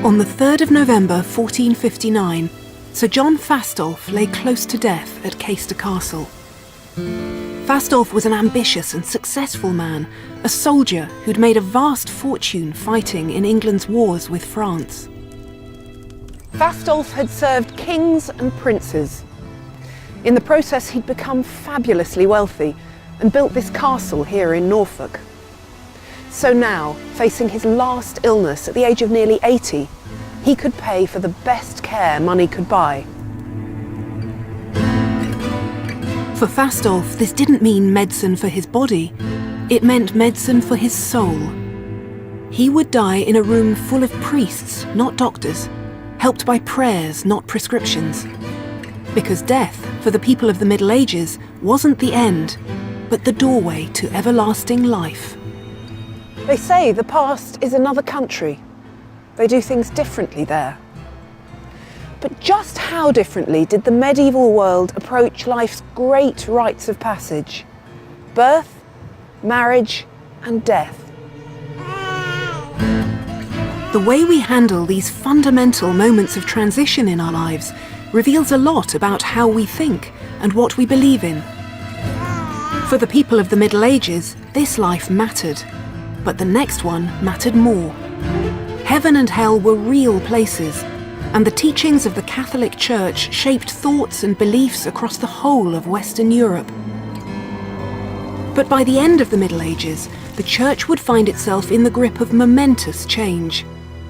On the 3rd of November 1459, Sir John Fastolf lay close to death at Castor Castle. Fastolf was an ambitious and successful man, a soldier who'd made a vast fortune fighting in England's wars with France. Fastolf had served kings and princes. In the process, he'd become fabulously wealthy and built this castle here in Norfolk. So now, facing his last illness at the age of nearly 80, he could pay for the best care money could buy. For Fastolf, this didn't mean medicine for his body. It meant medicine for his soul. He would die in a room full of priests, not doctors, helped by prayers, not prescriptions. Because death, for the people of the Middle Ages, wasn't the end, but the doorway to everlasting life. They say the past is another country. They do things differently there. But just how differently did the medieval world approach life's great rites of passage? Birth, marriage, and death. The way we handle these fundamental moments of transition in our lives reveals a lot about how we think and what we believe in. For the people of the Middle Ages, this life mattered, but the next one mattered more. Heaven and hell were real places, and the teachings of the Catholic Church shaped thoughts and beliefs across the whole of Western Europe. But by the end of the Middle Ages, the Church would find itself in the grip of momentous change,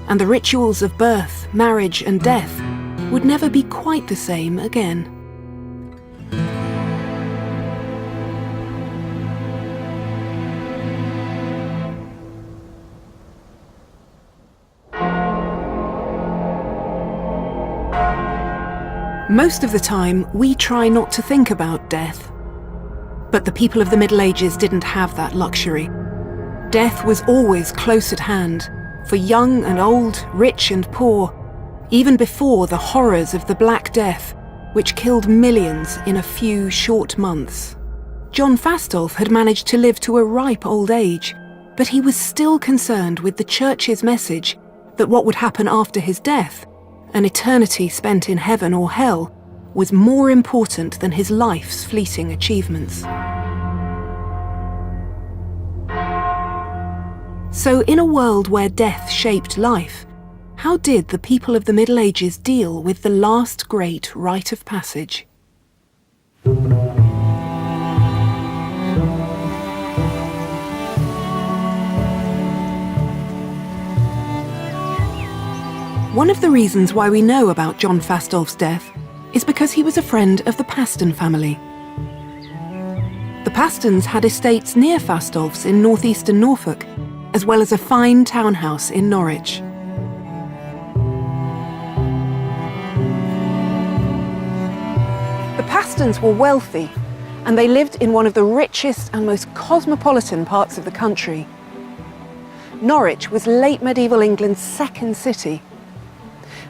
and the rituals of birth, marriage, and death would never be quite the same again. Most of the time, we try not to think about death. But the people of the Middle Ages didn't have that luxury. Death was always close at hand, for young and old, rich and poor, even before the horrors of the Black Death, which killed millions in a few short months. John Fastolf had managed to live to a ripe old age, but he was still concerned with the Church's message that what would happen after his death, an eternity spent in heaven or hell, was more important than his life's fleeting achievements. So in a world where death shaped life, how did the people of the Middle Ages deal with the last great rite of passage? One of the reasons why we know about John Fastolf's death is because he was a friend of the Paston family. The Pastons had estates near Fastolf's in northeastern Norfolk, as well as a fine townhouse in Norwich. The Pastons were wealthy, and they lived in one of the richest and most cosmopolitan parts of the country. Norwich was late medieval England's second city.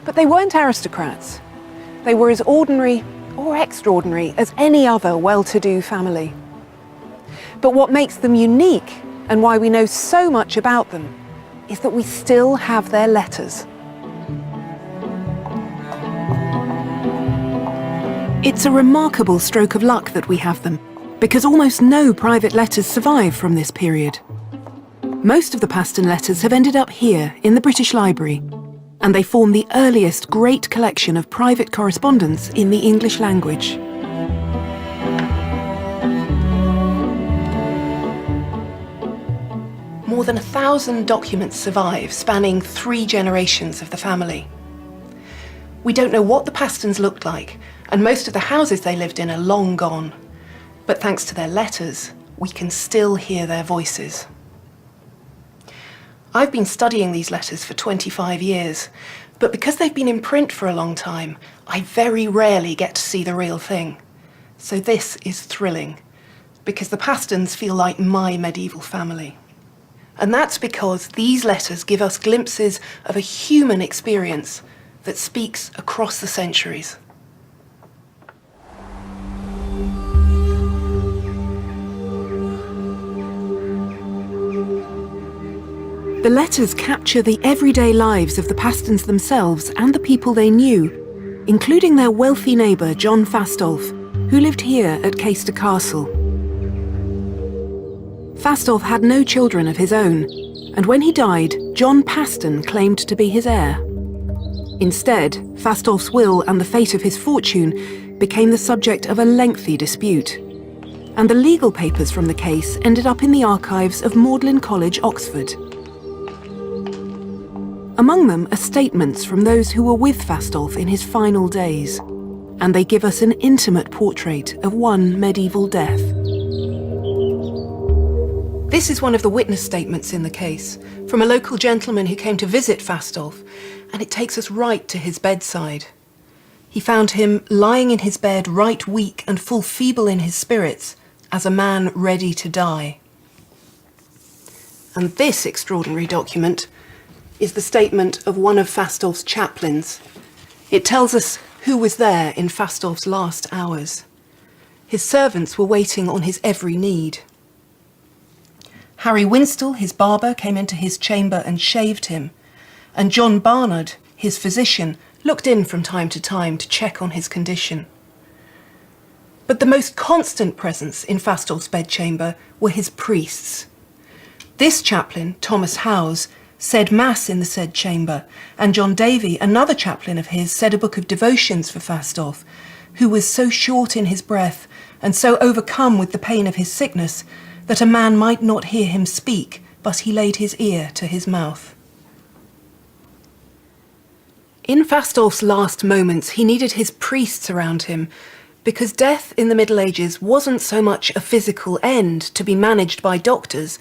But they weren't aristocrats. They were as ordinary or extraordinary as any other well-to-do family. But what makes them unique, and why we know so much about them, is that we still have their letters. It's a remarkable stroke of luck that we have them, because almost no private letters survive from this period. Most of the Paston letters have ended up here in the British Library, and they form the earliest great collection of private correspondence in the English language. More than 1,000 documents survive, spanning 3 generations of the family. We don't know what the Pastons looked like, and most of the houses they lived in are long gone. But thanks to their letters, we can still hear their voices. I've been studying these letters for 25 years, but because they've been in print for a long time, I very rarely get to see the real thing. So this is thrilling, because the Pastons feel like my medieval family. And that's because these letters give us glimpses of a human experience that speaks across the centuries. The letters capture the everyday lives of the Pastons themselves and the people they knew, including their wealthy neighbour John Fastolf, who lived here at Castor Castle. Fastolf had no children of his own, and when he died, John Paston claimed to be his heir. Instead, Fastolf's will and the fate of his fortune became the subject of a lengthy dispute, and the legal papers from the case ended up in the archives of Magdalen College, Oxford. Among them are statements from those who were with Fastolf in his final days, and they give us an intimate portrait of one medieval death. This is one of the witness statements in the case, from a local gentleman who came to visit Fastolf, and it takes us right to his bedside. He found him lying in his bed, right weak and full feeble in his spirits, as a man ready to die. And this extraordinary document is the statement of one of Fastolf's chaplains. It tells us who was there in Fastolf's last hours. His servants were waiting on his every need. Harry Winstall, his barber, came into his chamber and shaved him, and John Barnard, his physician, looked in from time to check on his condition. But the most constant presence in Fastolf's bedchamber were his priests. This chaplain, Thomas Howes, said Mass in the said chamber, and John Davy, another chaplain of his, said a book of devotions for Fastolf, who was so short in his breath and so overcome with the pain of his sickness that a man might not hear him speak, but he laid his ear to his mouth. In Fastolf's last moments, he needed his priests around him, because death in the Middle Ages wasn't so much a physical end to be managed by doctors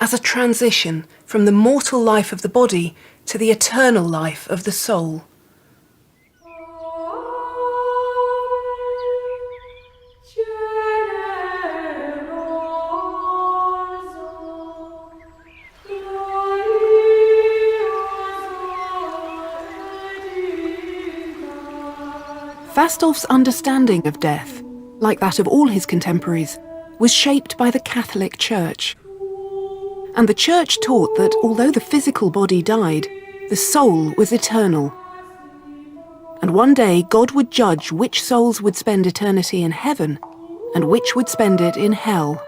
as a transition from the mortal life of the body to the eternal life of the soul. Fastolf's understanding of death, like that of all his contemporaries, was shaped by the Catholic Church. And the Church taught that although the physical body died, the soul was eternal. And one day God would judge which souls would spend eternity in heaven and which would spend it in hell.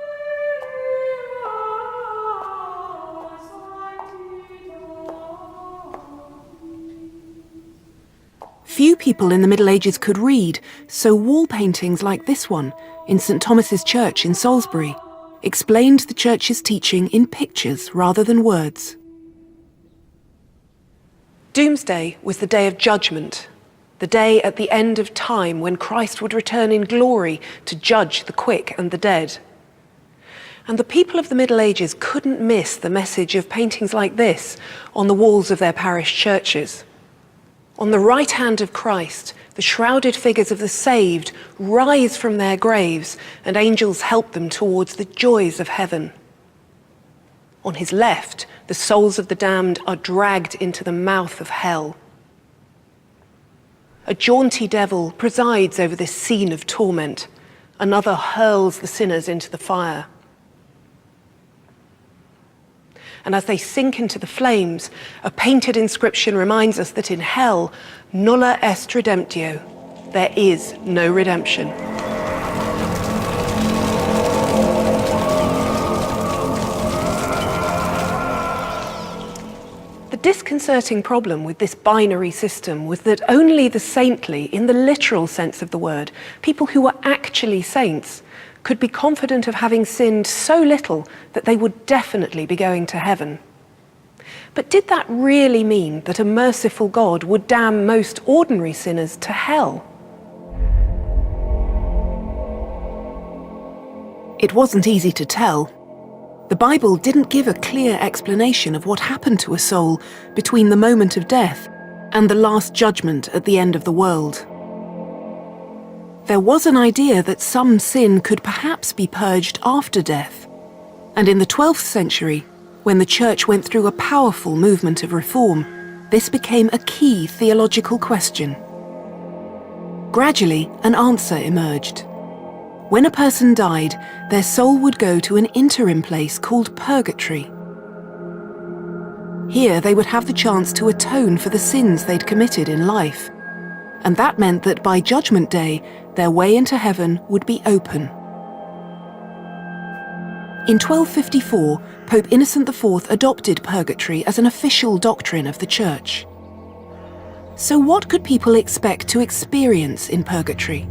Few people in the Middle Ages could read, so wall paintings like this one in St. Thomas's Church in Salisbury explained the Church's teaching in pictures rather than words. Doomsday was the day of judgment, the day at the end of time when Christ would return in glory to judge the quick and the dead. And the people of the Middle Ages couldn't miss the message of paintings like this on the walls of their parish churches. On the right hand of Christ, the shrouded figures of the saved rise from their graves, and angels help them towards the joys of heaven. On his left, the souls of the damned are dragged into the mouth of hell. A jaunty devil presides over this scene of torment. Another hurls the sinners into the fire. And as they sink into the flames, a painted inscription reminds us that in hell, nulla est redemptio, there is no redemption. The disconcerting problem with this binary system was that only the saintly, in the literal sense of the word, people who were actually saints, could be confident of having sinned so little that they would definitely be going to heaven. But did that really mean that a merciful God would damn most ordinary sinners to hell? It wasn't easy to tell. The Bible didn't give a clear explanation of what happened to a soul between the moment of death and the last judgment at the end of the world. There was an idea that some sin could perhaps be purged after death. And in the 12th century, when the Church went through a powerful movement of reform, this became a key theological question. Gradually, an answer emerged. When a person died, their soul would go to an interim place called purgatory. Here they would have the chance to atone for the sins they'd committed in life. And that meant that by Judgment Day, their way into heaven would be open. In 1254, Pope Innocent IV adopted purgatory as an official doctrine of the Church. So what could people expect to experience in purgatory?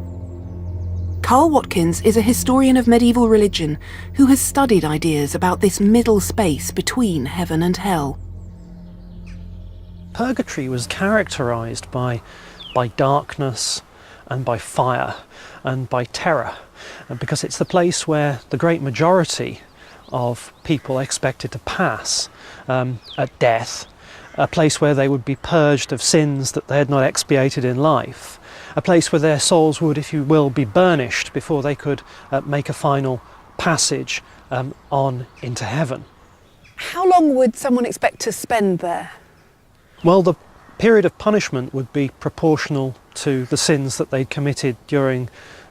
Carl Watkins is a historian of medieval religion who has studied ideas about this middle space between heaven and hell. Purgatory was characterised by darkness and by fire and by terror, because it's the place where the great majority of people expected to pass at death, a place where they would be purged of sins that they had not expiated in life, a place where their souls would, if you will, be burnished before they could make a final passage on into heaven. How long would someone expect to spend there? Well, the period of punishment would be proportional to the sins that they'd committed during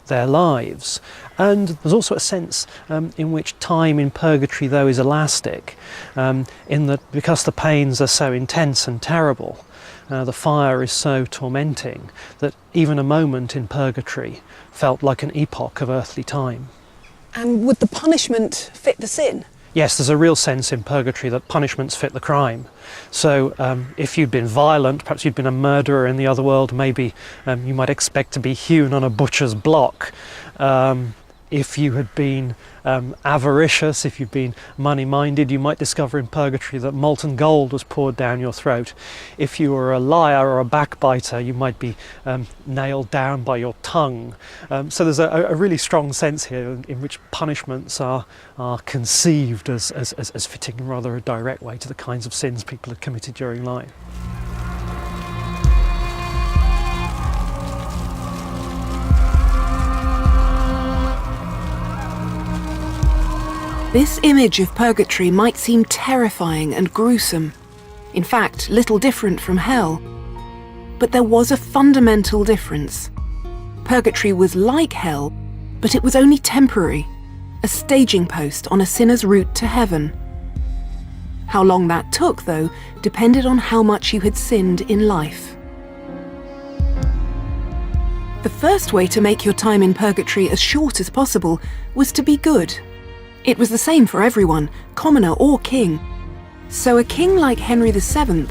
their lives. And there's also a sense in which time in purgatory, though, is elastic, in that because the pains are so intense and terrible, the fire is so tormenting, that even a moment in purgatory felt like an epoch of earthly time. And would the punishment fit the sin? Yes, there's a real sense in purgatory that punishments fit the crime. So if you'd been violent, perhaps you'd been a murderer in the other world, maybe you might expect to be hewn on a butcher's block. If you had been avaricious, if you'd been money-minded, you might discover in purgatory that molten gold was poured down your throat. If you were a liar or a backbiter, you might be nailed down by your tongue. So there's a really strong sense here in which punishments are conceived as fitting in rather a direct way to the kinds of sins people had committed during life. This image of purgatory might seem terrifying and gruesome. In fact, little different from hell. But there was a fundamental difference. Purgatory was like hell, but it was only temporary, a staging post on a sinner's route to heaven. How long that took, though, depended on how much you had sinned in life. The first way to make your time in purgatory as short as possible was to be good. It was the same for everyone, commoner or king. So a king like Henry VII,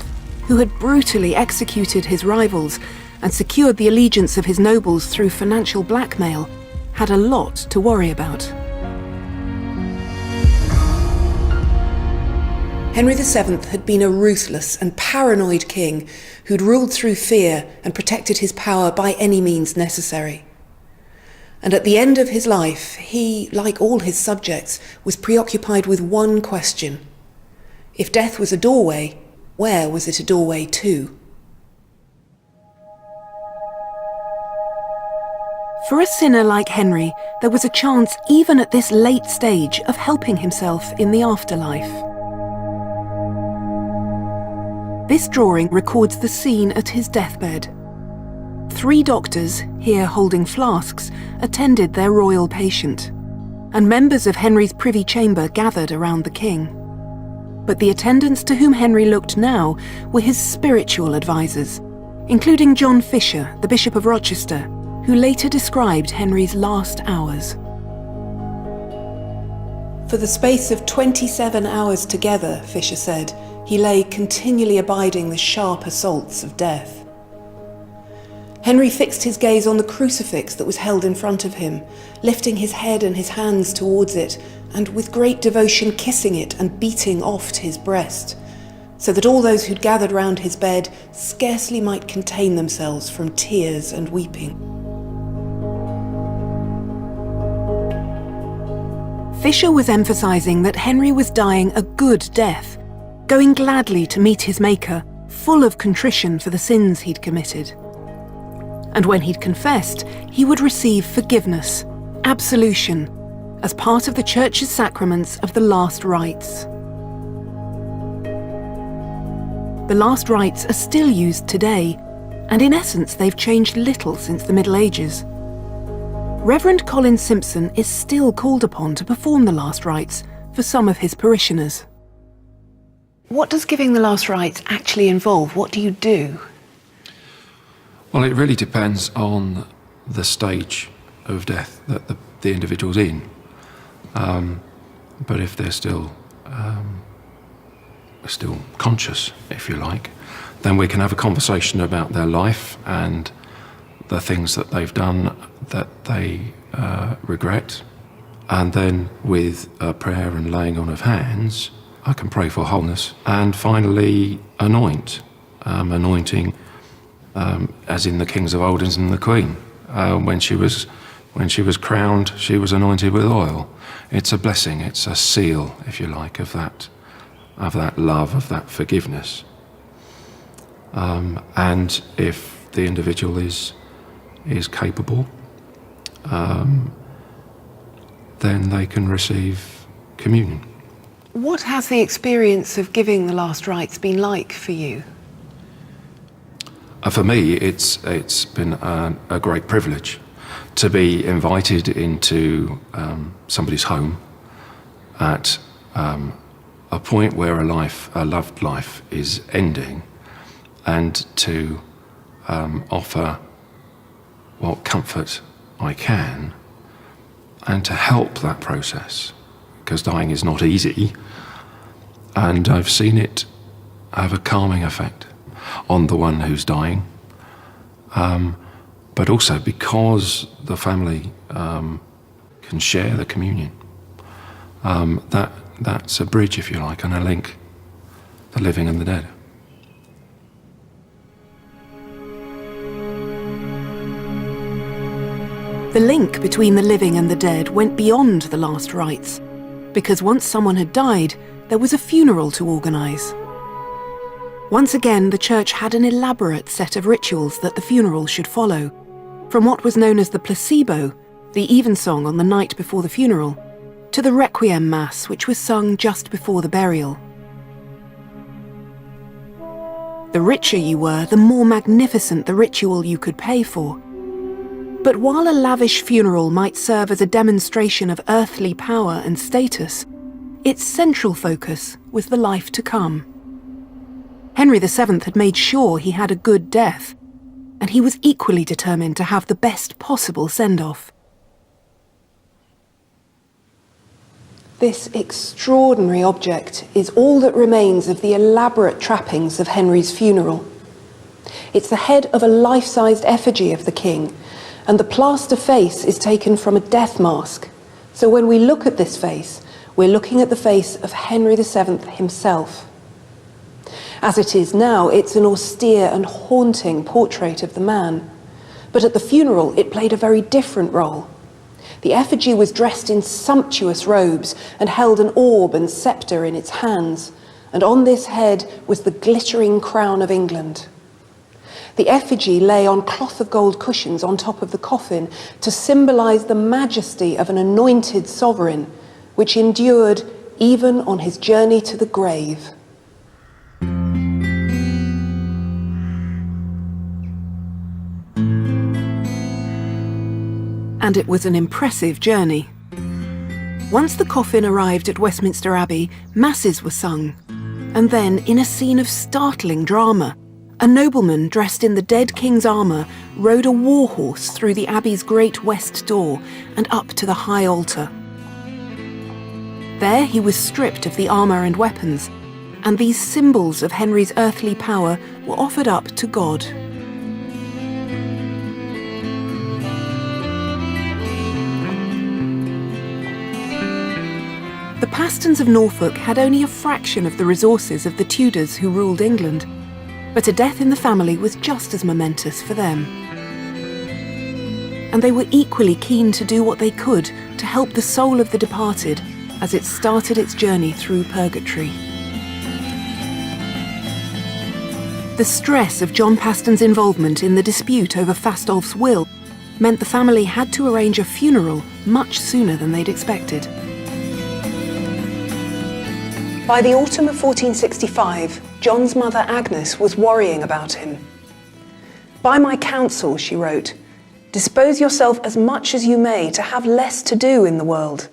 who had brutally executed his rivals and secured the allegiance of his nobles through financial blackmail, had a lot to worry about. Henry VII had been a ruthless and paranoid king who'd ruled through fear and protected his power by any means necessary. And at the end of his life, he, like all his subjects, was preoccupied with one question. If death was a doorway, where was it a doorway to? For a sinner like Henry, there was a chance, even at this late stage, of helping himself in the afterlife. This drawing records the scene at his deathbed. 3 doctors, here holding flasks, attended their royal patient, and members of Henry's privy chamber gathered around the king. But the attendants to whom Henry looked now were his spiritual advisors, including John Fisher, the Bishop of Rochester, who later described Henry's last hours. For the space of 27 hours together, Fisher said, he lay continually abiding the sharp assaults of death. Henry fixed his gaze on the crucifix that was held in front of him, lifting his head and his hands towards it, and with great devotion kissing it and beating oft his breast, so that all those who'd gathered round his bed scarcely might contain themselves from tears and weeping. Fisher was emphasizing that Henry was dying a good death, going gladly to meet his Maker, full of contrition for the sins he'd committed. And when he'd confessed, he would receive forgiveness, absolution, as part of the Church's sacraments of the last rites. The last rites are still used today, and in essence they've changed little since the Middle Ages. Reverend Colin Simpson is still called upon to perform the last rites for some of his parishioners. What does giving the last rites actually involve? What do you do? Well, it really depends on the stage of death that the individual's in. But if they're still conscious, if you like, then we can have a conversation about their life and the things that they've done that they regret. And then with a prayer and laying on of hands, I can pray for wholeness. And finally, anointing, as in the kings of old and the Queen. When she was crowned, she was anointed with oil. It's a blessing, it's a seal, if you like, of that love, of that forgiveness. And if the individual is capable, then they can receive communion. What has the experience of giving the last rites been like for you? For me, it's been a great privilege to be invited into somebody's home at a point where a loved life is ending, and to offer what comfort I can, and to help that process, because dying is not easy, and I've seen it have a calming effect on the one who's dying, but also because the family can share the communion. That's a bridge, if you like, and a link, the living and the dead. The link between the living and the dead went beyond the last rites, because once someone had died, there was a funeral to organise. Once again, the church had an elaborate set of rituals that the funeral should follow, from what was known as the placebo, the evensong on the night before the funeral, to the requiem mass, which was sung just before the burial. The richer you were, the more magnificent the ritual you could pay for. But while a lavish funeral might serve as a demonstration of earthly power and status, its central focus was the life to come. Henry VII had made sure he had a good death, and he was equally determined to have the best possible send-off. This extraordinary object is all that remains of the elaborate trappings of Henry's funeral. It's the head of a life-sized effigy of the king, and the plaster face is taken from a death mask. So when we look at this face, we're looking at the face of Henry VII himself. As it is now, it's an austere and haunting portrait of the man. But at the funeral, it played a very different role. The effigy was dressed in sumptuous robes and held an orb and sceptre in its hands, and on this head was the glittering crown of England. The effigy lay on cloth of gold cushions on top of the coffin to symbolise the majesty of an anointed sovereign, which endured even on his journey to the grave. And it was an impressive journey. Once the coffin arrived at Westminster Abbey, masses were sung. And then, in a scene of startling drama, a nobleman dressed in the dead king's armour rode a war horse through the Abbey's great west door and up to the high altar. There he was stripped of the armour and weapons, and these symbols of Henry's earthly power were offered up to God. The Pastons of Norfolk had only a fraction of the resources of the Tudors who ruled England, but a death in the family was just as momentous for them. And they were equally keen to do what they could to help the soul of the departed as it started its journey through purgatory. The stress of John Paston's involvement in the dispute over Fastolf's will meant the family had to arrange a funeral much sooner than they'd expected. By the autumn of 1465, John's mother Agnes was worrying about him. "By my counsel," she wrote, "dispose yourself as much as you may to have less to do in the world.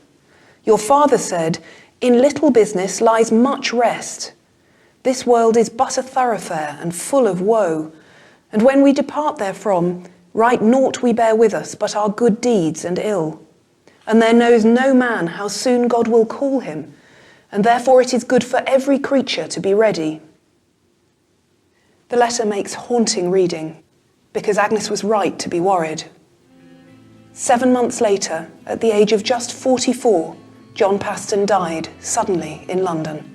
Your father said, 'In little business lies much rest.' This world is but a thoroughfare and full of woe. And when we depart therefrom, right naught we bear with us but our good deeds and ill. And there knows no man how soon God will call him, and therefore it is good for every creature to be ready. The letter makes haunting reading, because Agnes was right to be worried. 7 months later, at the age of just 44, John Paston died suddenly in London.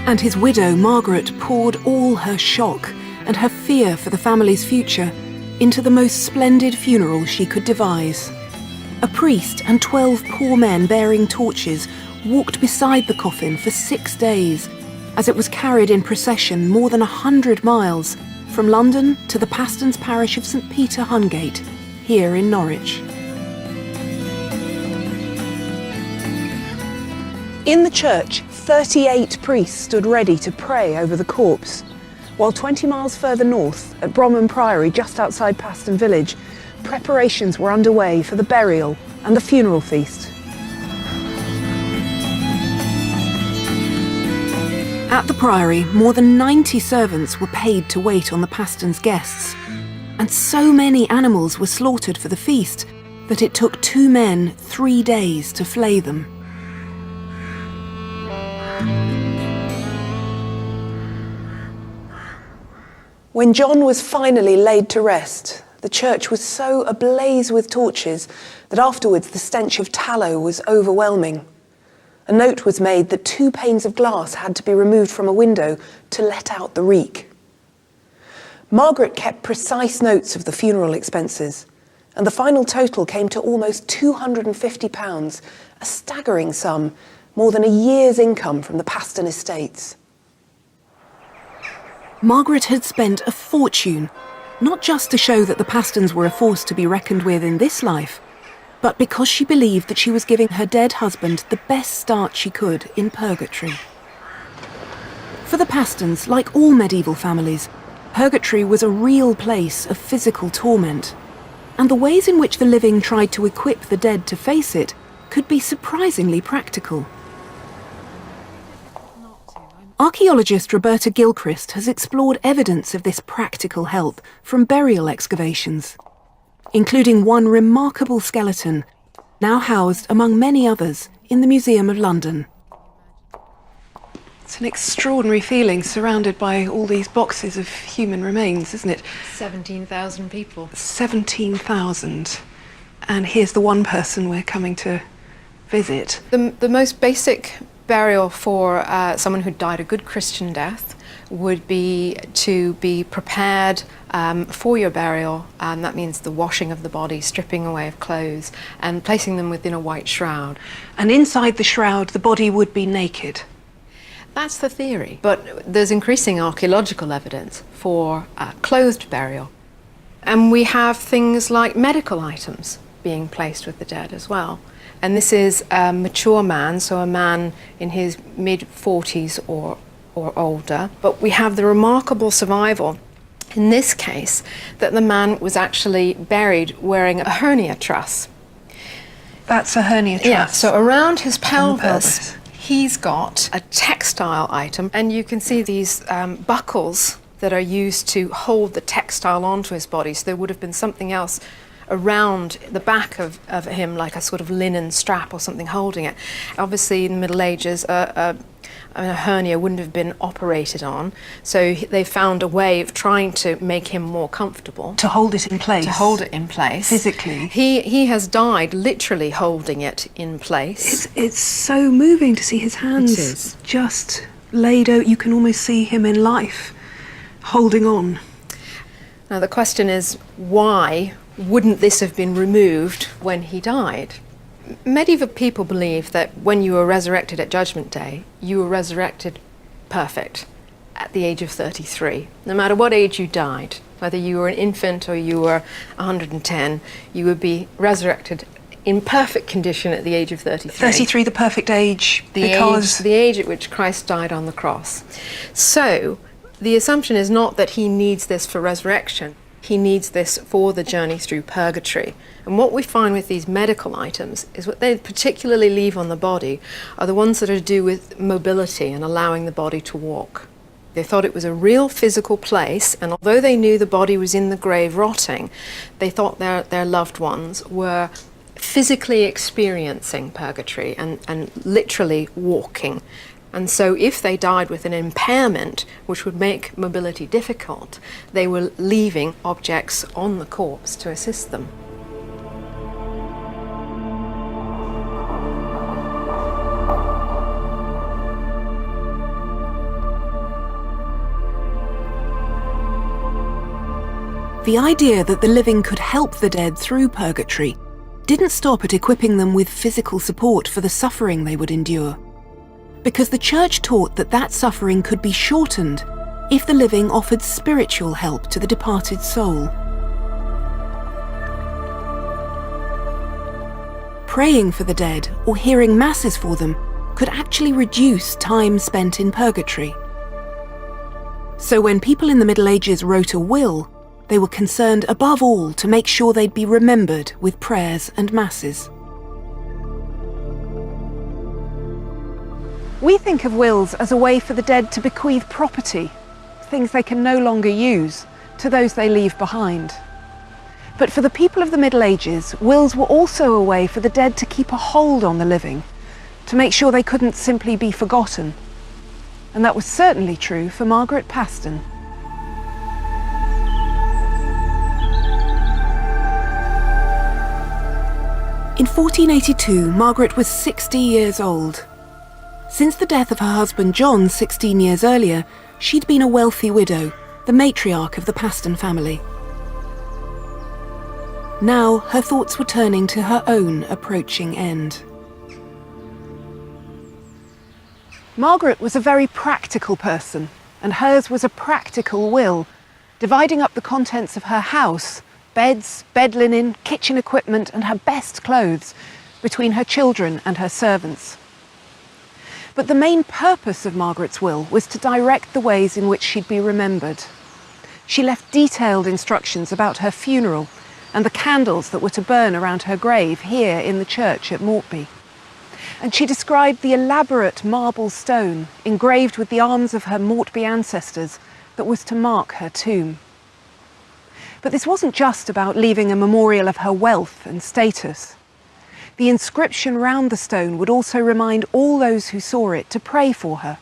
And his widow, Margaret, poured all her shock and her fear for the family's future into the most splendid funeral she could devise. A priest and 12 poor men bearing torches walked beside the coffin for 6 days as it was carried in procession more than 100 miles from London to the Pastons' parish of St. Peter Hungate, here in Norwich. In the church, 38 priests stood ready to pray over the corpse, while 20 miles further north, at Bromham Priory, just outside Paston village, preparations were underway for the burial and the funeral feast. At the Priory, more than 90 servants were paid to wait on the Pastons' guests, and so many animals were slaughtered for the feast that it took 2 men 3 days to flay them. When John was finally laid to rest, the church was so ablaze with torches that afterwards the stench of tallow was overwhelming. A note was made that 2 panes of glass had to be removed from a window to let out the reek. Margaret kept precise notes of the funeral expenses, and the final total came to almost £250, a staggering sum, more than a year's income from the Paston estates. Margaret had spent a fortune, not just to show that the Pastons were a force to be reckoned with in this life, but because she believed that she was giving her dead husband the best start she could in purgatory. For the Pastons, like all medieval families, purgatory was a real place of physical torment, and the ways in which the living tried to equip the dead to face it could be surprisingly practical. Archaeologist Roberta Gilchrist has explored evidence of this practical help from burial excavations, including one remarkable skeleton, now housed among many others in the Museum of London. It's an extraordinary feeling surrounded by all these boxes of human remains, isn't it? 17,000 people. 17,000. And here's the one person we're coming to visit. The most basic burial for someone who died a good Christian death would be to be prepared for your burial, and that means the washing of the body, stripping away of clothes, and placing them within a white shroud. And inside the shroud, the body would be naked. That's the theory, but there's increasing archaeological evidence for clothed burial. And we have things like medical items being placed with the dead as well. And this is a mature man, so a man in his mid-40s or older. But we have the remarkable survival, in this case, that the man was actually buried wearing a hernia truss. That's a hernia truss? Yeah, so around his pelvis, he's got a textile item, and you can see these buckles that are used to hold the textile onto his body. So there would have been something else around the back of him, like a sort of linen strap or something holding it. Obviously, in the Middle Ages, a hernia wouldn't have been operated on, so they found a way of trying to make him more comfortable. To hold it in place. To hold it in place. Physically. He has died literally holding it in place. It's so moving to see his hands just laid out. You can almost see him in life, holding on. Now the question is, why wouldn't this have been removed when he died? Medieval people believed that when you were resurrected at Judgment Day, you were resurrected perfect at the age of 33. No matter what age you died, whether you were an infant or you were 110, you would be resurrected in perfect condition at the age of 33. 33, the perfect age, the age at which Christ died on the cross. So the assumption is not that he needs this for resurrection, He needs this for the journey through purgatory. And what we find with these medical items is what they particularly leave on the body are the ones that are to do with mobility and allowing the body to walk. They thought it was a real physical place, and although they knew the body was in the grave rotting, they thought their loved ones were physically experiencing purgatory and literally walking. And so if they died with an impairment which would make mobility difficult, they were leaving objects on the corpse to assist them. The idea that the living could help the dead through purgatory didn't stop at equipping them with physical support for the suffering they would endure, because the Church taught that that suffering could be shortened if the living offered spiritual help to the departed soul. Praying for the dead or hearing masses for them could actually reduce time spent in purgatory. So when people in the Middle Ages wrote a will, they were concerned above all to make sure they'd be remembered with prayers and masses. We think of wills as a way for the dead to bequeath property, things they can no longer use, to those they leave behind. But for the people of the Middle Ages, wills were also a way for the dead to keep a hold on the living, to make sure they couldn't simply be forgotten. And that was certainly true for Margaret Paston. In 1482, Margaret was 60 years old. Since the death of her husband John 16 years earlier, she'd been a wealthy widow, the matriarch of the Paston family. Now her thoughts were turning to her own approaching end. Margaret was a very practical person, and hers was a practical will, dividing up the contents of her house, beds, bed linen, kitchen equipment, and her best clothes between her children and her servants. But the main purpose of Margaret's will was to direct the ways in which she'd be remembered. She left detailed instructions about her funeral and the candles that were to burn around her grave here in the church at Mortby. And she described the elaborate marble stone engraved with the arms of her Mortby ancestors that was to mark her tomb. But this wasn't just about leaving a memorial of her wealth and status. The inscription round the stone would also remind all those who saw it to pray for her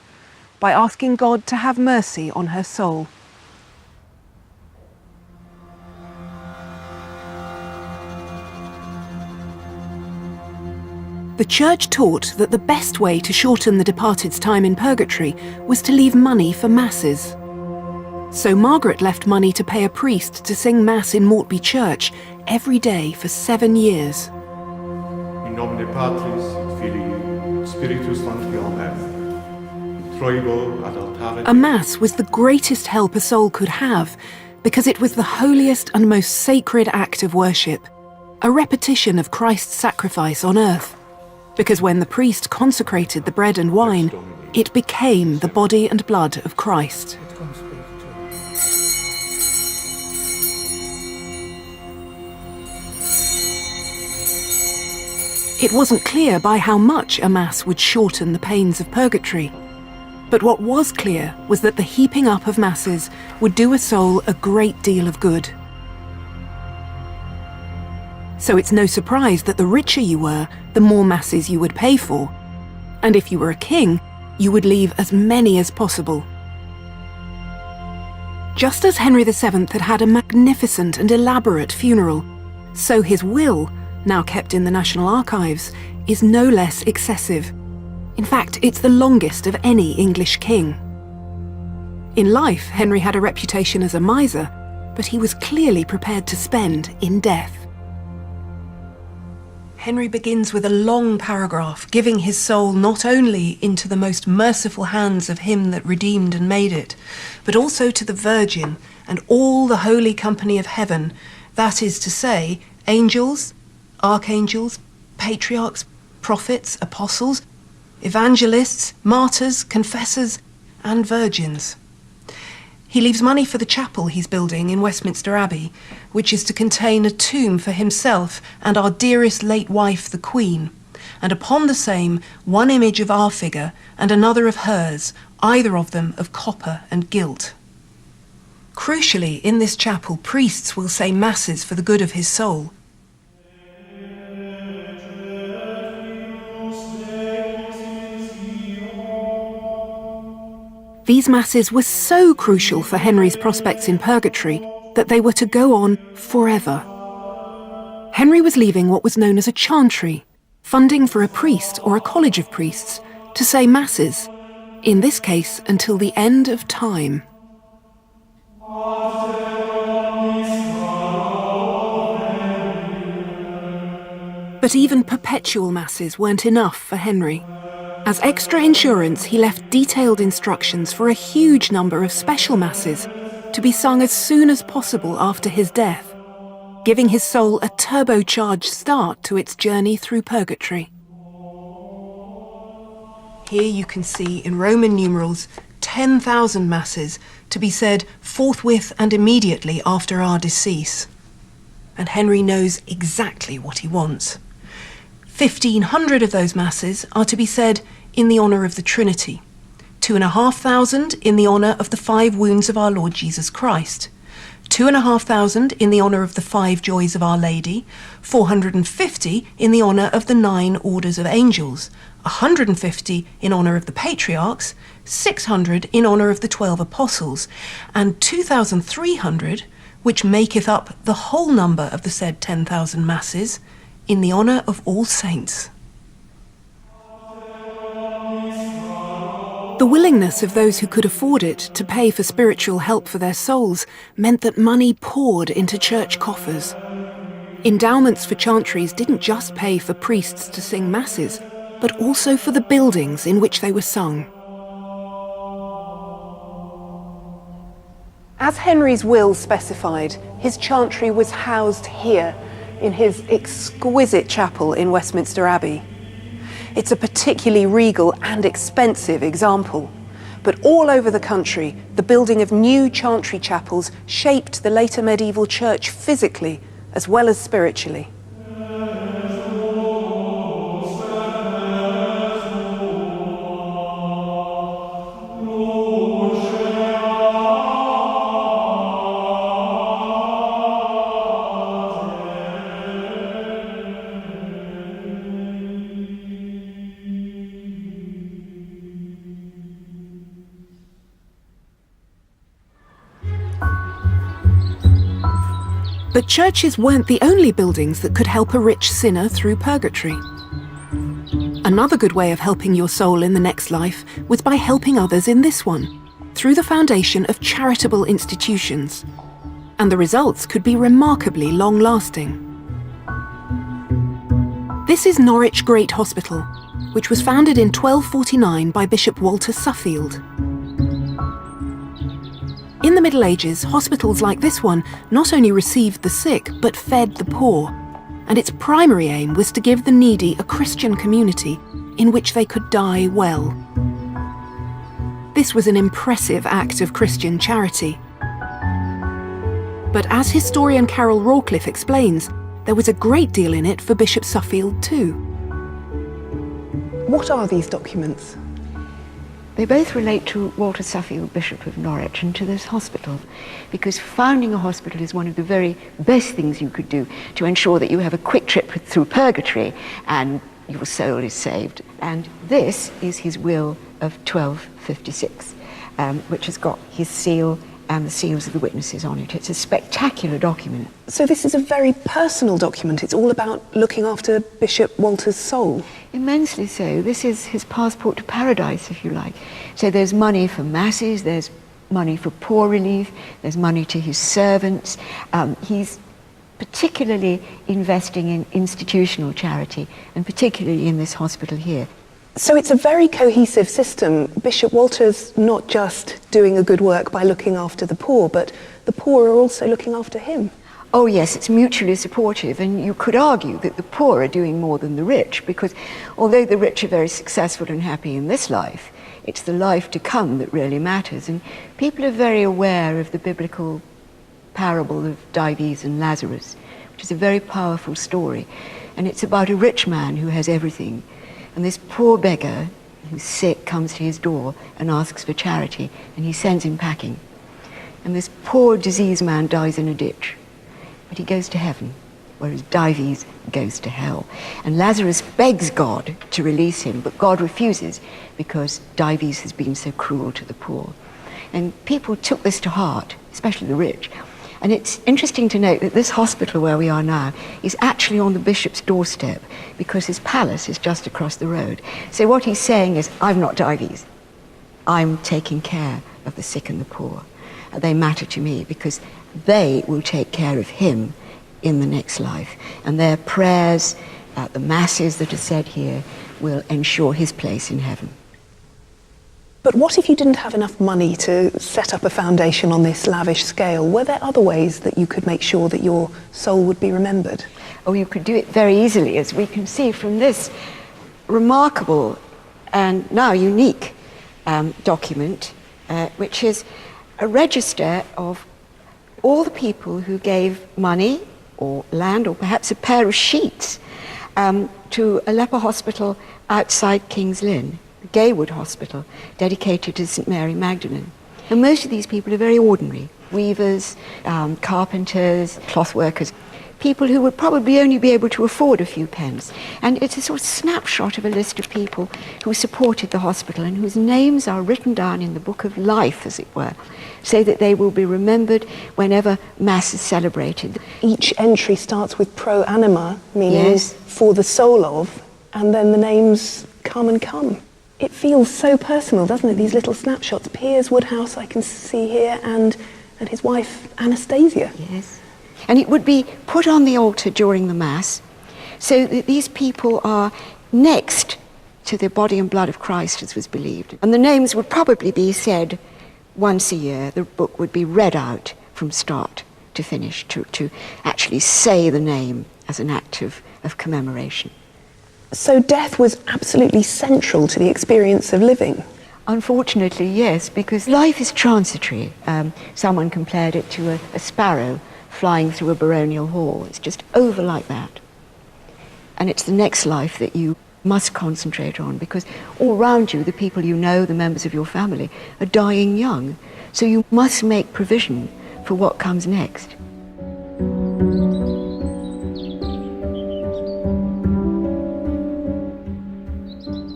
by asking God to have mercy on her soul. The Church taught that the best way to shorten the departed's time in purgatory was to leave money for masses. So Margaret left money to pay a priest to sing Mass in Mortby Church every day for 7 years. In nomine Patris, et Filii, Spiritus Sancti, Amen. Troibo ad altare. A Mass was the greatest help a soul could have because it was the holiest and most sacred act of worship, a repetition of Christ's sacrifice on earth. Because when the priest consecrated the bread and wine, it became the body and blood of Christ. It wasn't clear by how much a Mass would shorten the pains of purgatory. But what was clear was that the heaping up of Masses would do a soul a great deal of good. So it's no surprise that the richer you were, the more Masses you would pay for. And if you were a king, you would leave as many as possible. Just as Henry VII had had a magnificent and elaborate funeral, so his will, now kept in the National Archives, is no less excessive. In fact, it's the longest of any English king. In life, Henry had a reputation as a miser, but he was clearly prepared to spend in death. Henry begins with a long paragraph giving his soul not only into the most merciful hands of him that redeemed and made it, but also to the Virgin and all the holy company of heaven, that is to say, angels, archangels, patriarchs, prophets, apostles, evangelists, martyrs, confessors, and virgins. He leaves money for the chapel he's building in Westminster Abbey, which is to contain a tomb for himself and our dearest late wife, the Queen, and upon the same one image of our figure and another of hers, either of them of copper and gilt. Crucially, in this chapel, priests will say masses for the good of his soul. These masses were so crucial for Henry's prospects in purgatory that they were to go on forever. Henry was leaving what was known as a chantry, funding for a priest or a college of priests to say masses, in this case until the end of time. But even perpetual masses weren't enough for Henry. As extra insurance, he left detailed instructions for a huge number of special masses to be sung as soon as possible after his death, giving his soul a turbocharged start to its journey through purgatory. Here you can see in Roman numerals 10,000 masses to be said forthwith and immediately after our decease. And Henry knows exactly what he wants. 1,500 of those masses are to be said in the honour of the Trinity, 2,500 in the honour of the 5 wounds of our Lord Jesus Christ, 2,500 in the honour of the 5 joys of Our Lady, 450 in the honour of the 9 orders of angels, 150 in honour of the patriarchs, 600 in honour of the 12 apostles, and 2,300, which maketh up the whole number of the said 10,000 masses, in the honour of all saints. The willingness of those who could afford it to pay for spiritual help for their souls meant that money poured into church coffers. Endowments for chantries didn't just pay for priests to sing masses, but also for the buildings in which they were sung. As Henry's will specified, his chantry was housed here, in his exquisite chapel in Westminster Abbey. It's a particularly regal and expensive example, but all over the country, the building of new chantry chapels shaped the later medieval church physically as well as spiritually. But churches weren't the only buildings that could help a rich sinner through purgatory. Another good way of helping your soul in the next life was by helping others in this one, through the foundation of charitable institutions. And the results could be remarkably long-lasting. This is Norwich Great Hospital, which was founded in 1249 by Bishop Walter Suffield. In the Middle Ages, hospitals like this one not only received the sick, but fed the poor, and its primary aim was to give the needy a Christian community in which they could die well. This was an impressive act of Christian charity. But as historian Carol Rawcliffe explains, there was a great deal in it for Bishop Suffield too. What are these documents? They both relate to Walter Suffield, Bishop of Norwich, and to this hospital, because founding a hospital is one of the very best things you could do to ensure that you have a quick trip through purgatory and your soul is saved. And this is his will of 1256, which has got his seal and the seals of the witnesses on it. It's a spectacular document. So this is a very personal document. It's all about looking after Bishop Walter's soul. Immensely so. This is his passport to paradise, if you like. So there's money for masses, there's money for poor relief, there's money to his servants. He's particularly investing in institutional charity, and particularly in this hospital here. So it's a very cohesive system. Bishop Walter's not just doing a good work by looking after the poor, but the poor are also looking after him. Oh yes, it's mutually supportive, and you could argue that the poor are doing more than the rich, because although the rich are very successful and happy in this life, It's the life to come that really matters. And people are very aware of the biblical parable of Dives and Lazarus, which is a very powerful story. And it's about a rich man who has everything. And this poor beggar who's sick comes to his door and asks for charity, and he sends him packing. And this poor diseased man dies in a ditch, but he goes to heaven, whereas Dives goes to hell. And Lazarus begs God to release him, but God refuses because Dives has been so cruel to the poor. And people took this to heart, especially the rich. And it's interesting to note that this hospital where we are now is actually on the bishop's doorstep because his palace is just across the road. So what he's saying is, I'm not Dives. I'm taking care of the sick and the poor. They matter to me because they will take care of him in the next life. And their prayers, the masses that are said here, will ensure his place in heaven. But what if you didn't have enough money to set up a foundation on this lavish scale? Were there other ways that you could make sure that your soul would be remembered? Oh, you could do it very easily, as we can see from this remarkable and now unique document, which is a register of all the people who gave money or land or perhaps a pair of sheets to a leper hospital outside King's Lynn, the Gaywood Hospital, dedicated to St. Mary Magdalene. And most of these people are very ordinary, weavers, carpenters, cloth workers, people who would probably only be able to afford a few pence. And it's a sort of snapshot of a list of people who supported the hospital and whose names are written down in the book of life, as it were, so that they will be remembered whenever Mass is celebrated. Each entry starts with pro anima, meaning Yes. for the soul of, and then the names come and come. It feels so personal, doesn't it? These little snapshots. Piers Woodhouse, I can see here, and his wife, Anastasia. Yes. And it would be put on the altar during the Mass, so that these people are next to the body and blood of Christ, as was believed. And the names would probably be said once a year. The book would be read out from start to finish, to actually say the name as an act of commemoration. So death was absolutely central to the experience of living. Unfortunately, yes, because life is transitory. Someone compared it to a sparrow flying through a baronial hall. It's just over like that. And it's the next life that you must concentrate on, because all around you, the people you know, the members of your family, are dying young. So you must make provision for what comes next.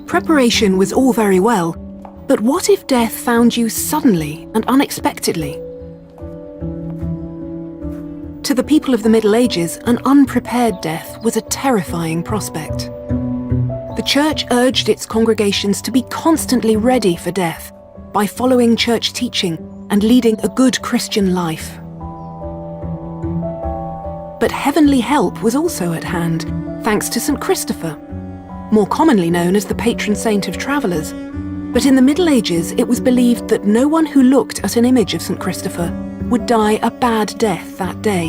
Preparation was all very well, but what if death found you suddenly and unexpectedly? To the people of the Middle Ages, an unprepared death was a terrifying prospect. The Church urged its congregations to be constantly ready for death by following Church teaching and leading a good Christian life. But heavenly help was also at hand, thanks to St. Christopher, more commonly known as the patron saint of travellers. But in the Middle Ages, it was believed that no one who looked at an image of St. Christopher would die a bad death that day.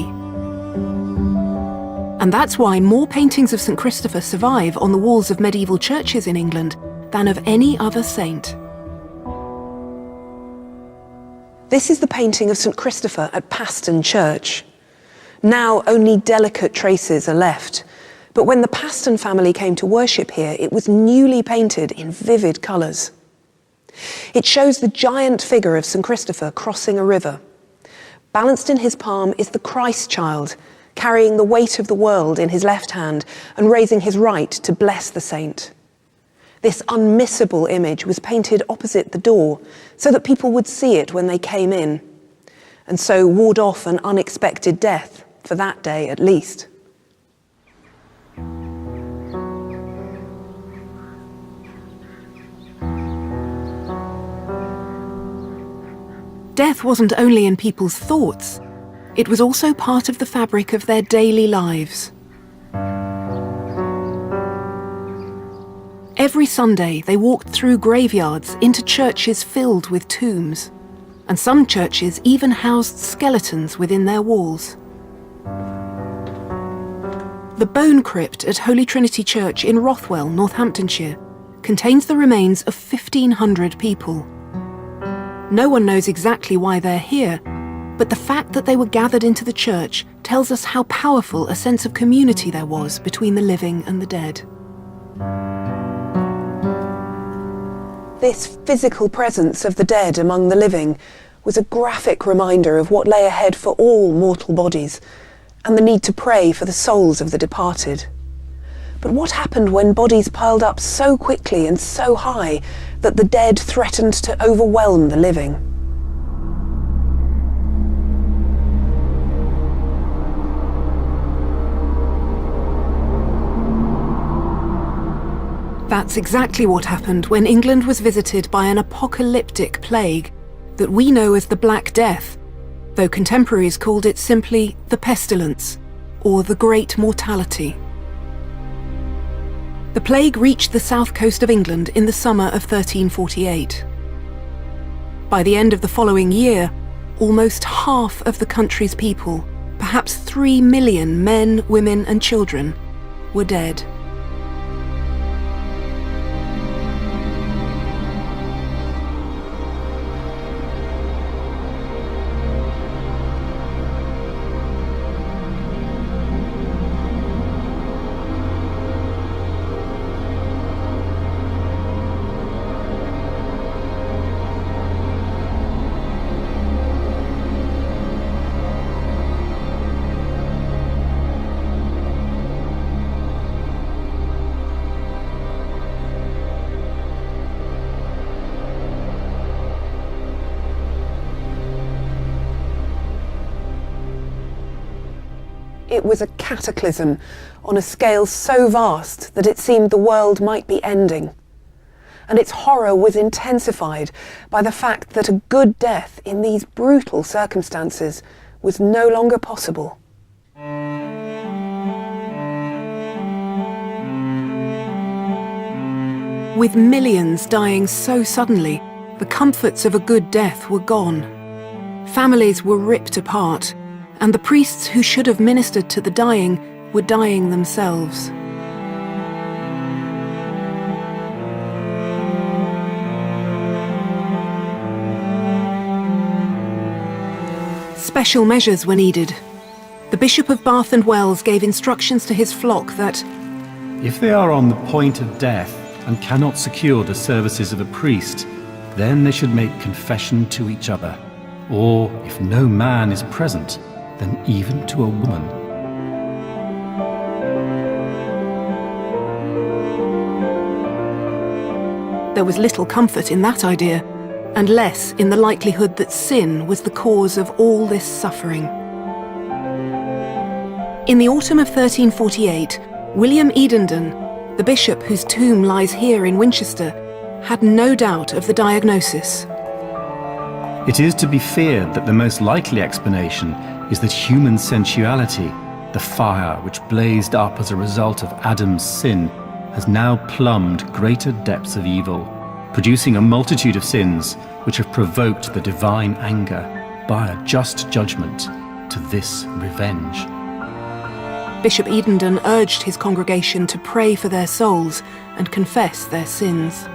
And that's why more paintings of St. Christopher survive on the walls of medieval churches in England than of any other saint. This is the painting of St. Christopher at Paston Church. Now only delicate traces are left, but when the Paston family came to worship here, it was newly painted in vivid colours. It shows the giant figure of St. Christopher crossing a river. Balanced in his palm is the Christ child, carrying the weight of the world in his left hand and raising his right to bless the saint. This unmissable image was painted opposite the door so that people would see it when they came in, and so ward off an unexpected death, for that day at least. Death wasn't only in people's thoughts, it was also part of the fabric of their daily lives. Every Sunday, they walked through graveyards into churches filled with tombs, and some churches even housed skeletons within their walls. The Bone Crypt at Holy Trinity Church in Rothwell, Northamptonshire, contains the remains of 1,500 people. No one knows exactly why they're here, but the fact that they were gathered into the church tells us how powerful a sense of community there was between the living and the dead. This physical presence of the dead among the living was a graphic reminder of what lay ahead for all mortal bodies, and the need to pray for the souls of the departed. But what happened when bodies piled up so quickly and so high that the dead threatened to overwhelm the living? That's exactly what happened when England was visited by an apocalyptic plague that we know as the Black Death, though contemporaries called it simply the pestilence, or the Great Mortality. The plague reached the south coast of England in the summer of 1348. By the end of the following year, almost half of the country's people, perhaps 3 million men, women and children, were dead. It was a cataclysm on a scale so vast that it seemed the world might be ending. And its horror was intensified by the fact that a good death in these brutal circumstances was no longer possible. With millions dying so suddenly, the comforts of a good death were gone. Families were ripped apart, and the priests who should have ministered to the dying were dying themselves. Special measures were needed. The Bishop of Bath and Wells gave instructions to his flock that if they are on the point of death and cannot secure the services of a priest, then they should make confession to each other, or if no man is present, then even to a woman. There was little comfort in that idea, and less in the likelihood that sin was the cause of all this suffering. In the autumn of 1348, William Edendon, the bishop whose tomb lies here in Winchester, had no doubt of the diagnosis. It is to be feared that the most likely explanation is that human sensuality, the fire which blazed up as a result of Adam's sin, has now plumbed greater depths of evil, producing a multitude of sins which have provoked the divine anger by a just judgment to this revenge. Bishop Edendon urged his congregation to pray for their souls and confess their sins.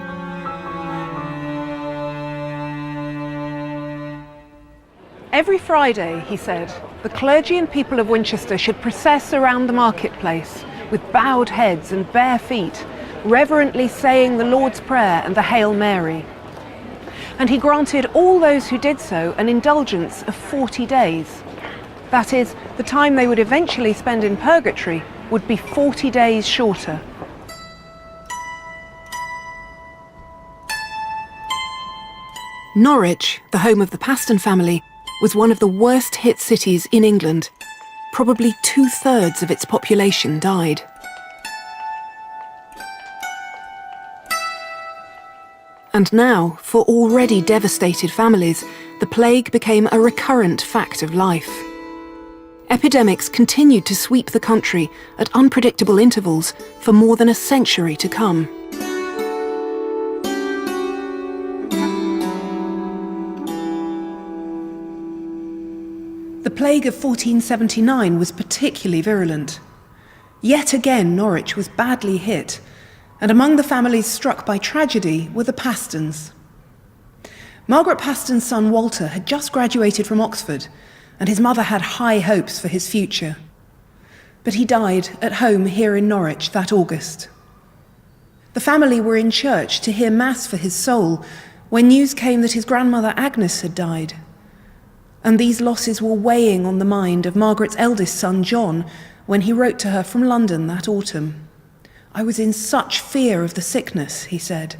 Every Friday, he said, the clergy and people of Winchester should process around the marketplace with bowed heads and bare feet, reverently saying the Lord's Prayer and the Hail Mary. And he granted all those who did so an indulgence of 40 days. That is, the time they would eventually spend in purgatory would be 40 days shorter. Norwich, the home of the Paston family, was one of the worst hit cities in England. Probably 2/3 of its population died. And now, for already devastated families, the plague became a recurrent fact of life. Epidemics continued to sweep the country at unpredictable intervals for more than a century to come. The plague of 1479 was particularly virulent. Yet again, Norwich was badly hit, And among the families struck by tragedy were the Pastons. Margaret Paston's son Walter had just graduated from Oxford, and his mother had high hopes for his future. But he died at home here in Norwich that August. The family were in church to hear Mass for his soul when news came that his grandmother Agnes had died. And these losses were weighing on the mind of Margaret's eldest son John when he wrote to her from London that autumn. "I was in such fear of the sickness," he said.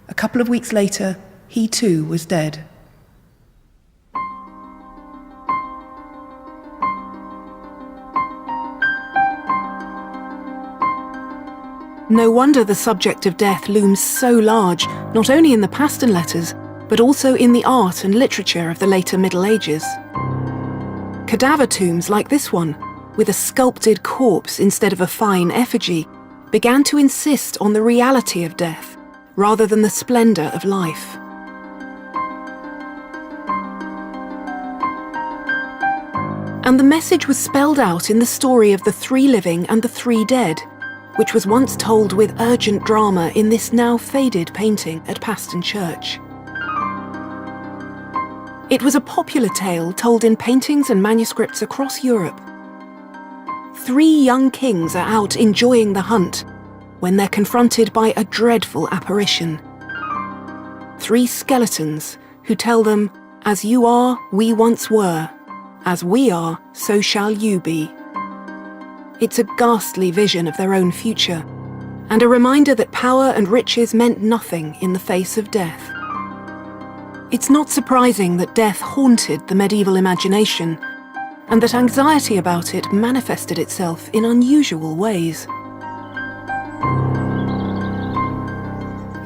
A couple of weeks later, he too was dead. No wonder the subject of death looms so large, not only in the Paston letters, but also in the art and literature of the later Middle Ages. Cadaver tombs like this one, with a sculpted corpse instead of a fine effigy, began to insist on the reality of death, rather than the splendour of life. And the message was spelled out in the story of the 3 living and the 3 dead, which was once told with urgent drama in this now faded painting at Paston Church. It was a popular tale told in paintings and manuscripts across Europe. 3 young kings are out enjoying the hunt when they're confronted by a dreadful apparition. 3 skeletons who tell them, "As you are, we once were. As we are, so shall you be." It's a ghastly vision of their own future, and a reminder that power and riches meant nothing in the face of death. It's not surprising that death haunted the medieval imagination, and that anxiety about it manifested itself in unusual ways.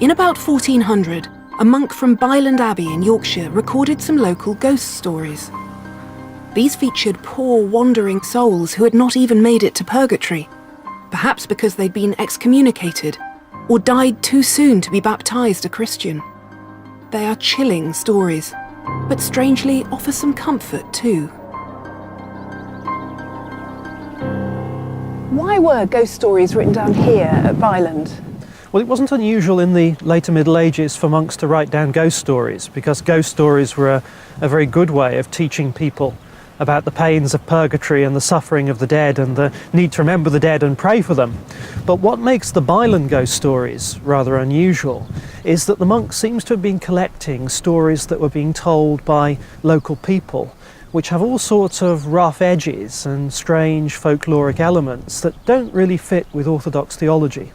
In about 1400, a monk from Byland Abbey in Yorkshire recorded some local ghost stories. These featured poor wandering souls who had not even made it to purgatory, perhaps because they'd been excommunicated or died too soon to be baptized a Christian. They are chilling stories, but strangely offer some comfort too. Why were ghost stories written down here at Byland? Well, it wasn't unusual in the later Middle Ages for monks to write down ghost stories, because ghost stories were a very good way of teaching people about the pains of purgatory and the suffering of the dead and the need to remember the dead and pray for them. But what makes the Byland ghost stories rather unusual is that the monk seems to have been collecting stories that were being told by local people, which have all sorts of rough edges and strange folkloric elements that don't really fit with orthodox theology.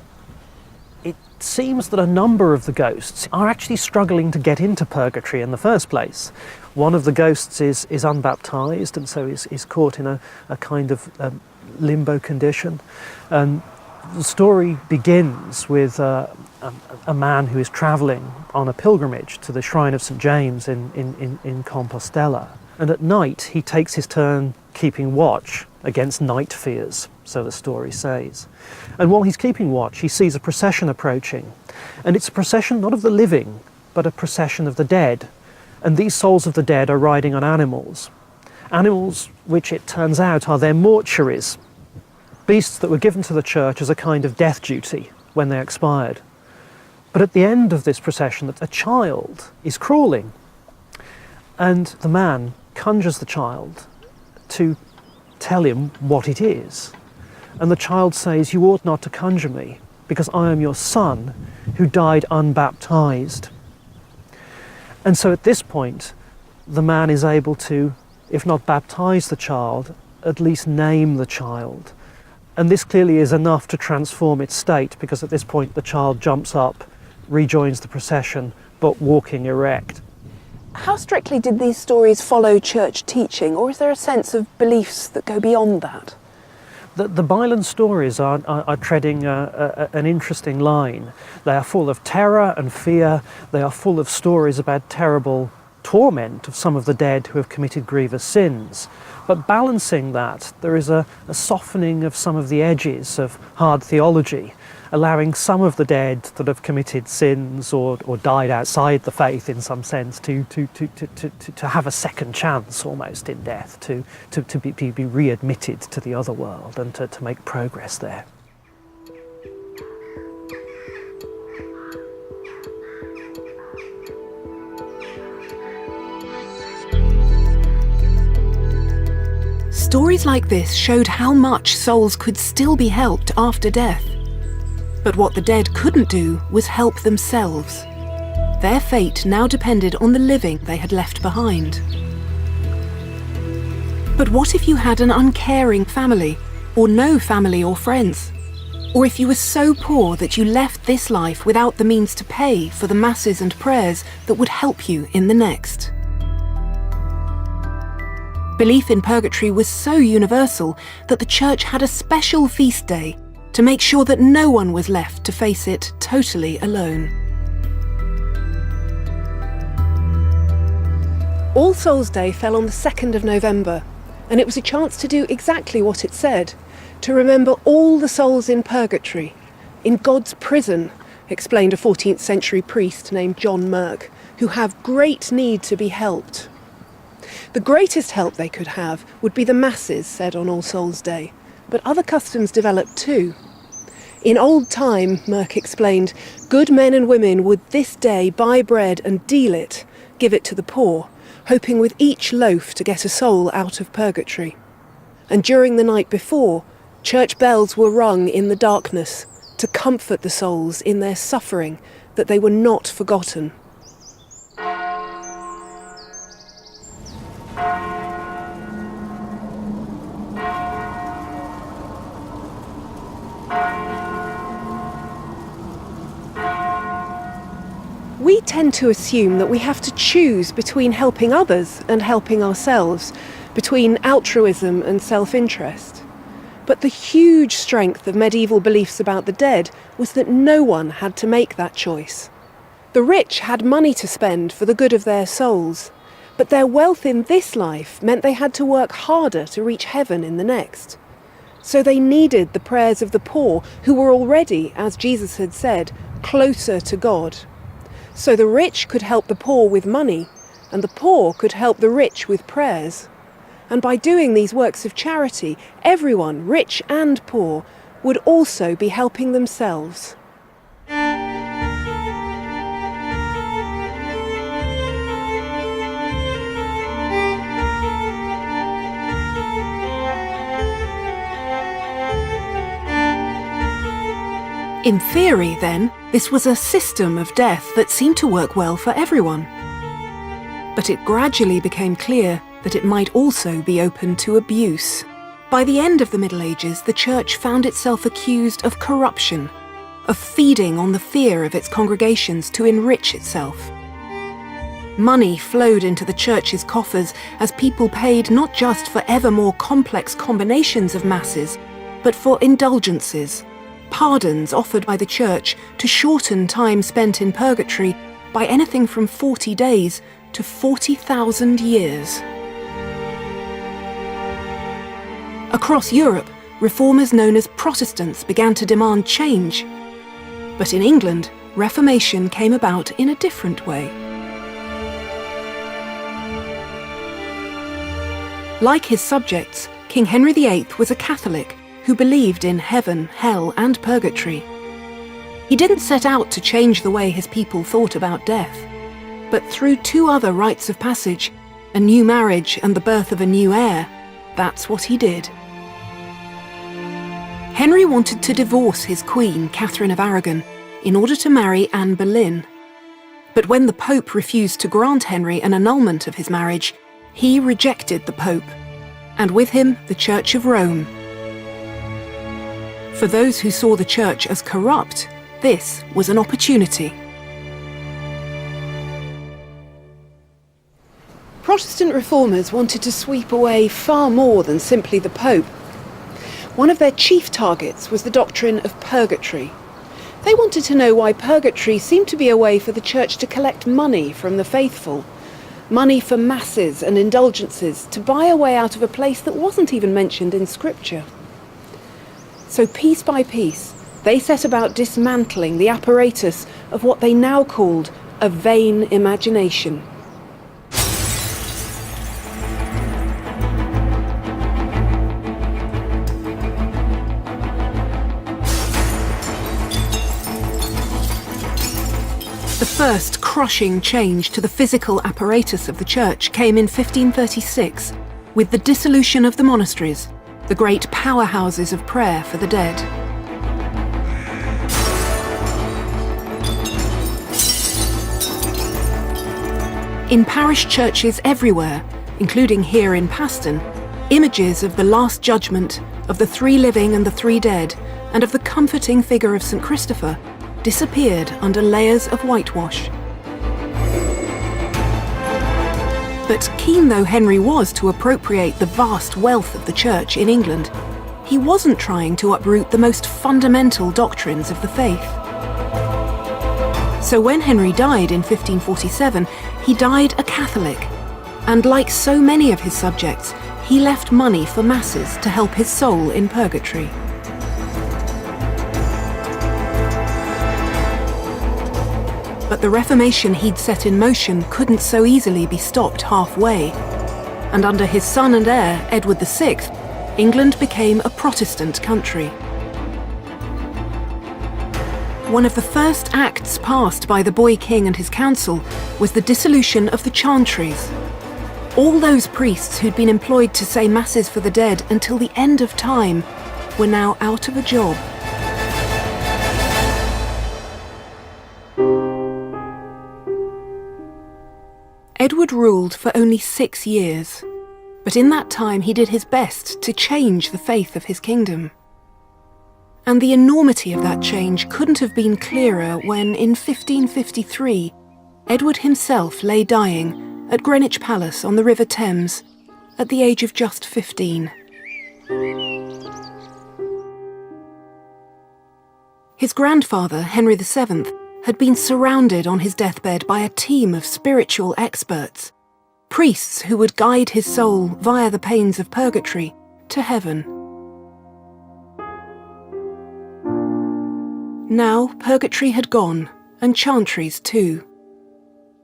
It seems that a number of the ghosts are actually struggling to get into purgatory in the first place. One of the ghosts is unbaptized and so is caught in a kind of limbo condition. And the story begins with a man who is travelling on a pilgrimage to the shrine of St. James in Compostela. And at night he takes his turn keeping watch against night fears, so the story says. And while he's keeping watch, he sees a procession approaching. And it's a procession not of the living, but a procession of the dead. And these souls of the dead are riding on animals. Animals which it turns out are their mortuaries, beasts that were given to the church as a kind of death duty when they expired. But at the end of this procession, a child is crawling. And the man conjures the child to tell him what it is. And the child says, "You ought not to conjure me, because I am your son who died unbaptized." And so at this point, the man is able to, if not baptize the child, at least name the child. And this clearly is enough to transform its state, because at this point the child jumps up, rejoins the procession, but walking erect. How strictly did these stories follow church teaching, or is there a sense of beliefs that go beyond that? The Byland stories are treading an interesting line. They are full of terror and fear. They are full of stories about terrible torment of some of the dead who have committed grievous sins. But balancing that, there is a softening of some of the edges of hard theology, allowing some of the dead that have committed sins or died outside the faith in some sense to have a second chance almost in death, to be readmitted to the other world and to make progress there. Stories like this showed how much souls could still be helped after death. But what the dead couldn't do was help themselves. Their fate now depended on the living they had left behind. But what if you had an uncaring family, or no family or friends? Or if you were so poor that you left this life without the means to pay for the masses and prayers that would help you in the next? Belief in purgatory was so universal that the Church had a special feast day to make sure that no one was left to face it totally alone. All Souls' Day fell on the 2nd of November, and it was a chance to do exactly what it said, to remember all the souls in purgatory, in God's prison, explained a 14th century priest named John Merck, who have great need to be helped. The greatest help they could have would be the masses said on All Souls' Day, but other customs developed too. In old time, Merck explained, good men and women would this day buy bread and deal it, give it to the poor, hoping with each loaf to get a soul out of purgatory. And during the night before, church bells were rung in the darkness to comfort the souls in their suffering, that they were not forgotten. We tend to assume that we have to choose between helping others and helping ourselves, between altruism and self-interest. But the huge strength of medieval beliefs about the dead was that no one had to make that choice. The rich had money to spend for the good of their souls, but their wealth in this life meant they had to work harder to reach heaven in the next. So they needed the prayers of the poor, who were already, as Jesus had said, closer to God. So the rich could help the poor with money, and the poor could help the rich with prayers. And by doing these works of charity, everyone, rich and poor, would also be helping themselves. In theory, then, this was a system of death that seemed to work well for everyone. But it gradually became clear that it might also be open to abuse. By the end of the Middle Ages, the Church found itself accused of corruption, of feeding on the fear of its congregations to enrich itself. Money flowed into the Church's coffers as people paid not just for ever more complex combinations of masses, but for indulgences, pardons offered by the Church to shorten time spent in purgatory by anything from 40 days to 40,000 years. Across Europe, reformers known as Protestants began to demand change. But in England, Reformation came about in a different way. Like his subjects, King Henry VIII was a Catholic who believed in heaven, hell, and purgatory. He didn't set out to change the way his people thought about death, but through two other rites of passage, a new marriage and the birth of a new heir, that's what he did. Henry wanted to divorce his queen, Catherine of Aragon, in order to marry Anne Boleyn. But when the Pope refused to grant Henry an annulment of his marriage, he rejected the Pope, and with him the Church of Rome. For those who saw the Church as corrupt, this was an opportunity. Protestant reformers wanted to sweep away far more than simply the Pope. One of their chief targets was the doctrine of purgatory. They wanted to know why purgatory seemed to be a way for the Church to collect money from the faithful, money for masses and indulgences, to buy a way out of a place that wasn't even mentioned in Scripture. So piece by piece, they set about dismantling the apparatus of what they now called a vain imagination. The first crushing change to the physical apparatus of the Church came in 1536, with the dissolution of the monasteries, the great powerhouses of prayer for the dead. In parish churches everywhere, including here in Paston, images of the Last Judgment, of the three living and the three dead, and of the comforting figure of St. Christopher disappeared under layers of whitewash. But keen though Henry was to appropriate the vast wealth of the Church in England, he wasn't trying to uproot the most fundamental doctrines of the faith. So when Henry died in 1547, he died a Catholic, and like so many of his subjects, he left money for masses to help his soul in purgatory. But the Reformation he'd set in motion couldn't so easily be stopped halfway, and under his son and heir, Edward VI, England became a Protestant country. One of the first acts passed by the boy king and his council was the dissolution of the chantries. All those priests who'd been employed to say masses for the dead until the end of time were now out of a job. Edward ruled for only 6 years, but in that time he did his best to change the faith of his kingdom. And the enormity of that change couldn't have been clearer when, in 1553, Edward himself lay dying at Greenwich Palace on the River Thames at the age of just 15. His grandfather, Henry VII, had been surrounded on his deathbed by a team of spiritual experts, priests who would guide his soul via the pains of purgatory to heaven. Now purgatory had gone, and chantries too.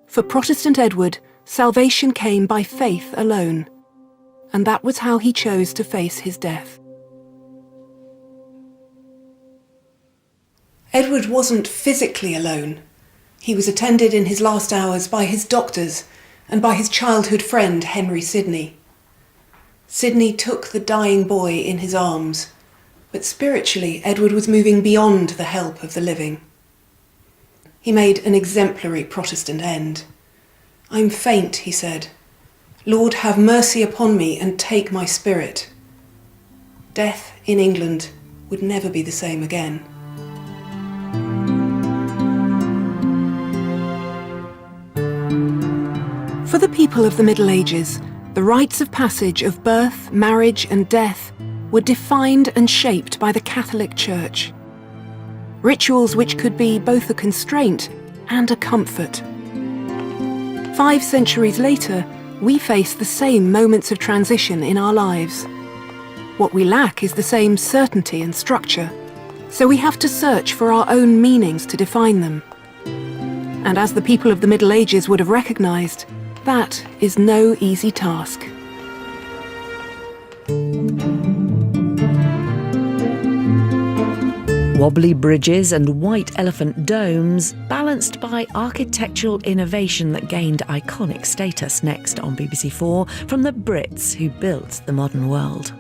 For Protestant Edward, salvation came by faith alone, and that was how he chose to face his death. Edward wasn't physically alone. He was attended in his last hours by his doctors and by his childhood friend Henry Sidney. Sidney took the dying boy in his arms, but spiritually Edward was moving beyond the help of the living. He made an exemplary Protestant end. "I'm faint," he said. "Lord, have mercy upon me and take my spirit." Death in England would never be the same again. For the people of the Middle Ages, the rites of passage of birth, marriage and death were defined and shaped by the Catholic Church. Rituals which could be both a constraint and a comfort. 5 centuries later, we face the same moments of transition in our lives. What we lack is the same certainty and structure, so we have to search for our own meanings to define them. And as the people of the Middle Ages would have recognised, that is no easy task. Wobbly bridges and white elephant domes, balanced by architectural innovation that gained iconic status. Next on BBC4, from the Brits who built the modern world.